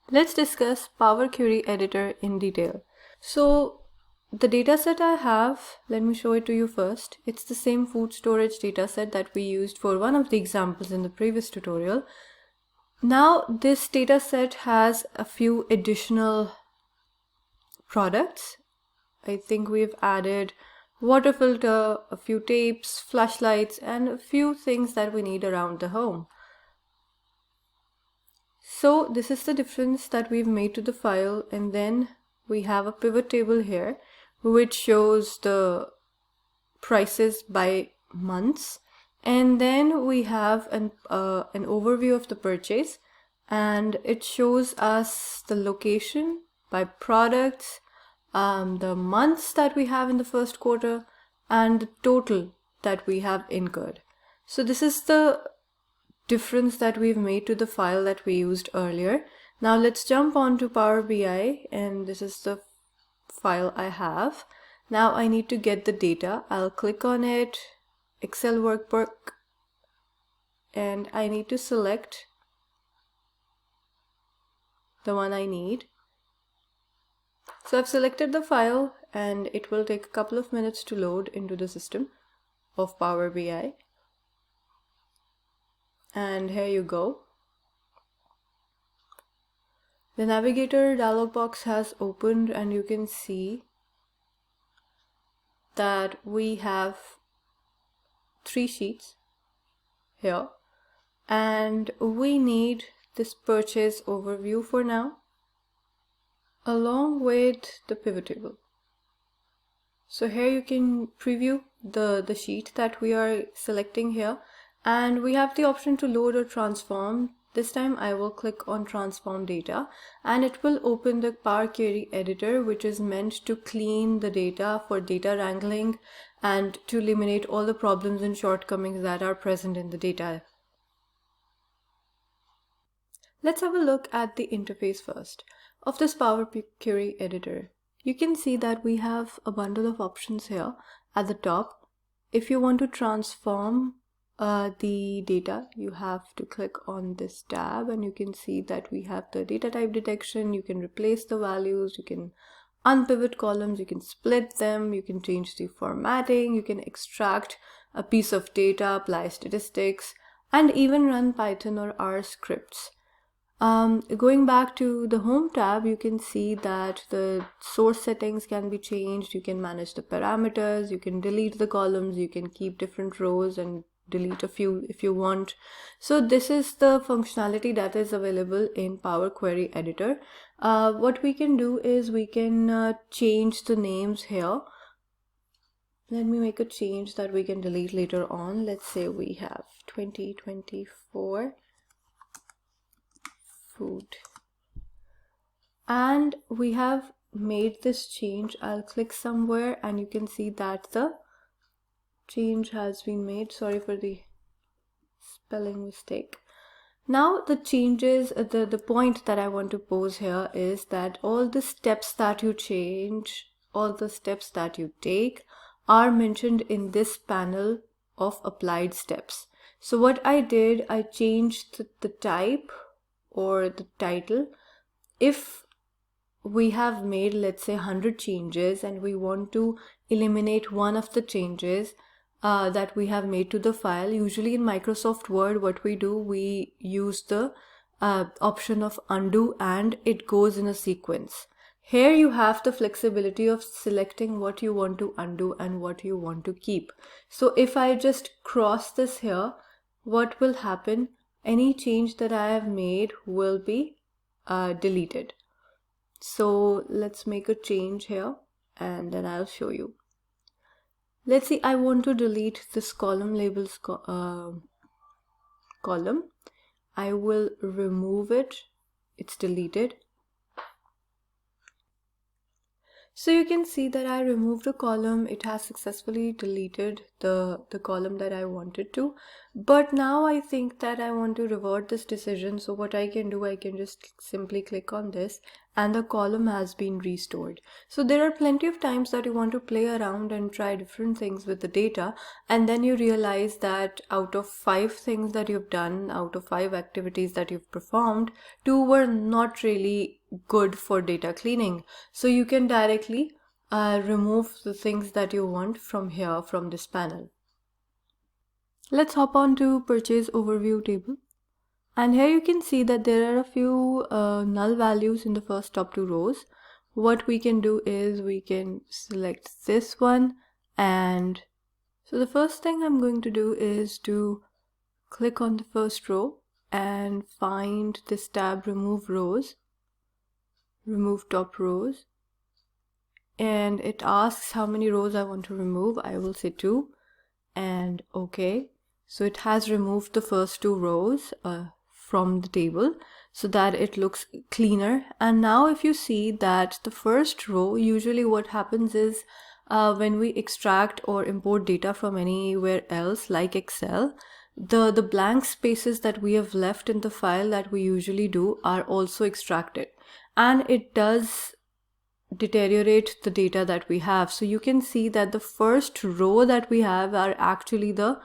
Let's discuss Power Query Editor in detail. So the dataset I have, let me show it to you first. It's the same food storage dataset that we used for one of the examples in the previous tutorial. Now this dataset has a few additional products. I think we've added water filter, a few tapes, flashlights, and a few things that we need around the home. So this is the difference that we've made to the file, and then we have a pivot table here which shows the prices by months, and then we have an overview of the purchase, and it shows us the location by products, the months that we have in the first quarter, and the total that we have incurred. So this is the difference that we've made to the file that we used earlier. Now let's jump on to Power BI, and this is the file I have. Now I need to get the data. I'll click on it, Excel workbook, and I need to select the one I need. So I've selected the file, and it will take a couple of minutes to load into the system of Power BI. And here you go. The navigator dialog box has opened, and you can see that we have 3 sheets here, and we need this purchase overview for now, along with the pivot table. So here you can preview the sheet that we are selecting here, and we have the option to load or transform. This time I will click on transform data, and it will open the Power Query Editor, which is meant to clean the data for data wrangling and to eliminate all the problems and shortcomings that are present in the data. Let's have a look at the interface first of this Power Query Editor. You can see that we have a bundle of options here at the top. If you want to transform the data, you have to click on this tab, and you can see that we have the data type detection. You can replace the values, you can unpivot columns, you can split them, you can change the formatting, you can extract a piece of data, apply statistics, and even run Python or R scripts. Going back to the home tab, you can see that the source settings can be changed. You can manage the parameters, you can delete the columns, you can keep different rows and delete a few if you want. So this is the functionality that is available in Power Query Editor. What we can do is we can change the names here. Let me make a change that we can delete later on. Let's say we have 2024 food, and we have made this change. I'll click somewhere, and you can see that the change has been made. Sorry for the spelling mistake. Now the changes, the point that I want to pose here is that all the steps that you change, all the steps that you take are mentioned in this panel of applied steps. So what I did, I changed the type or the title. If we have made, let's say, 100 changes, and we want to eliminate one of the changes that we have made to the file, usually in Microsoft Word, what we do, we use the option of undo, and it goes in a sequence. Here you have the flexibility of selecting what you want to undo and what you want to keep. So if I just cross this here, what will happen? Any change that I have made will be deleted. So let's make a change here, and then I'll show you. Let's see, I want to delete this column labels column. I will remove it. It's deleted. So you can see that I removed a column. It has successfully deleted the column that I wanted to. But now I think that I want to revert this decision. So what I can do, I can just simply click on this and the column has been restored. So there are plenty of times that you want to play around and try different things with the data, and then you realize that out of 5 things that you've done, out of 5 activities that you've performed, 2 were not really good for data cleaning. So you can directly remove the things that you want from here, from this panel. Let's hop on to purchase overview table. And here you can see that there are a few null values in the first top 2 rows. What we can do is we can select this one, and so the first thing I'm going to do is to click on the first row and find this tab, remove rows, remove top rows, and it asks how many rows I want to remove. I will say 2 and OK. So it has removed the first 2 rows from the table so that it looks cleaner. And now if you see that the first row, usually what happens is when we extract or import data from anywhere else like Excel, the blank spaces that we have left in the file that we usually do are also extracted, and it does deteriorate the data that we have. So you can see that the first row that we have are actually the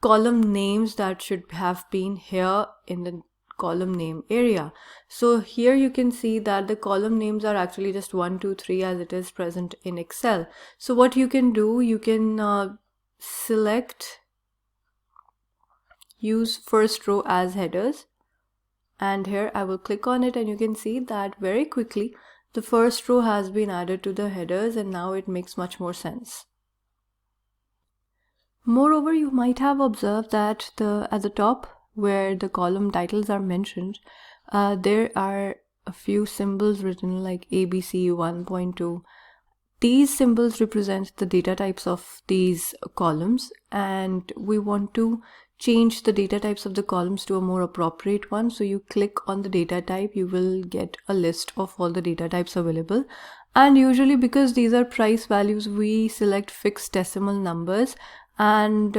column names that should have been here in the column name area. So here you can see that the column names are actually just 1, 2, 3 as it is present in Excel. So what you can do, you can select use first row as headers, and here I will click on it, and you can see that very quickly the first row has been added to the headers, and now it makes much more sense. Moreover, you might have observed that at the top where the column titles are mentioned, there are a few symbols written like ABC 1.2. These symbols represent the data types of these columns, and we want to change the data types of the columns to a more appropriate one. So you click on the data type, you will get a list of all the data types available. And usually, because these are price values, we select fixed decimal numbers, and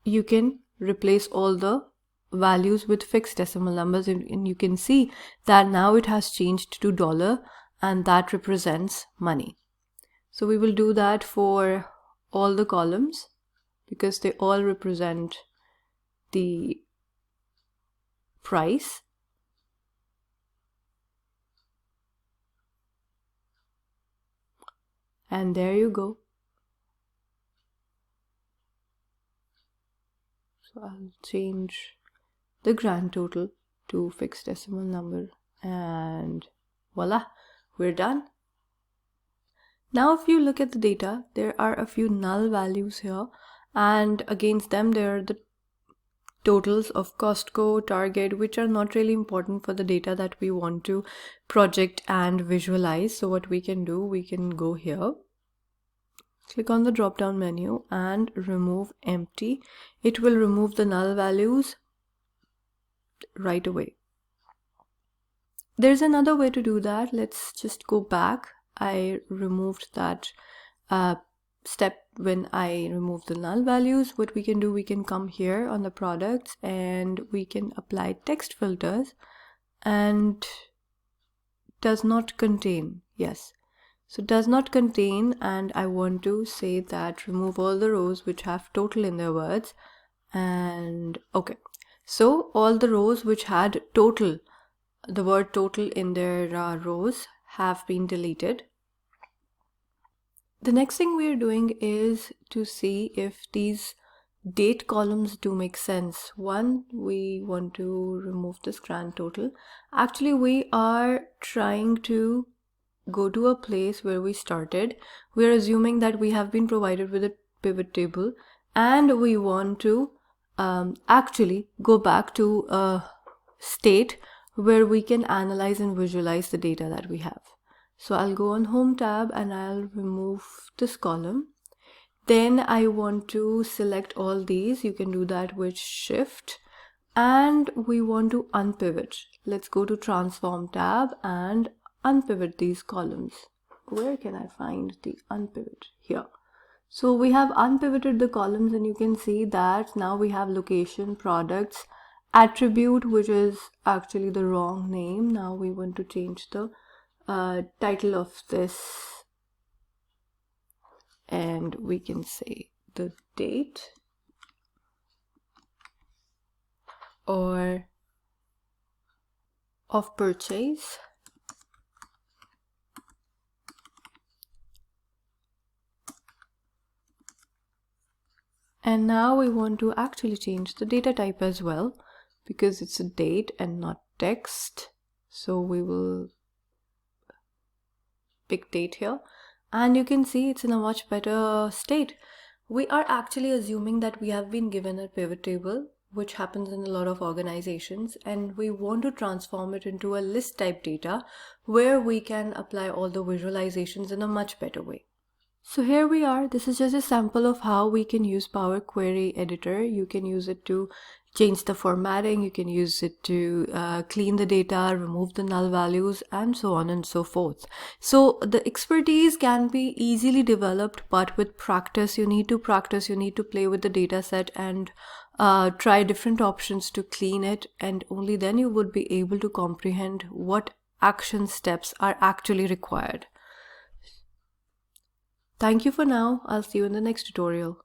you can replace all the values with fixed decimal numbers, and you can see that now it has changed to $, and that represents money. So we will do that for all the columns because they all represent the price. And there you go. So I'll change the grand total to fixed decimal number, and voila, we're done. Now if you look at the data, there are a few null values here, and against them there are the totals of Costco, Target, which are not really important for the data that we want to project and visualize. So what we can do, we can go here, click on the drop down menu and remove empty. It will remove the null values right away. There's another way to do that. Let's just go back. I removed that step when I removed the null values. What we can do, we can come here on the products and we can apply text filters, and does not contain, yes. So does not contain, and I want to say that remove all the rows which have total in their words, and okay. So all the rows which had total, the word total in their rows, have been deleted. The next thing we are doing is to see if these date columns do make sense. One, we want to remove this grand total. Actually, we are trying to go to a place where we started. We're assuming that we have been provided with a pivot table, and we want to actually go back to a state where we can analyze and visualize the data that we have. So I'll go on Home tab and I'll remove this column. Then I want to select all these. You can do that with Shift, and we want to unpivot. Let's go to Transform tab and unpivot these columns. Where can I find the unpivot? Here. So we have unpivoted the columns, and you can see that now we have location, products, attribute, which is actually the wrong name. Now we want to change the title of this, and we can say the date or of purchase. And now we want to actually change the data type as well, because it's a date and not text. So we will pick date here, and you can see it's in a much better state. We are actually assuming that we have been given a pivot table, which happens in a lot of organizations, and we want to transform it into a list type data where we can apply all the visualizations in a much better way. So here we are. This is just a sample of how we can use Power Query Editor. You can use it to change the formatting, you can use it to clean the data, remove the null values, and so on and so forth. So the expertise can be easily developed, but with practice, you need to practice, you need to play with the data set and try different options to clean it, and only then you would be able to comprehend what action steps are actually required. Thank you for now. I'll see you in the next tutorial.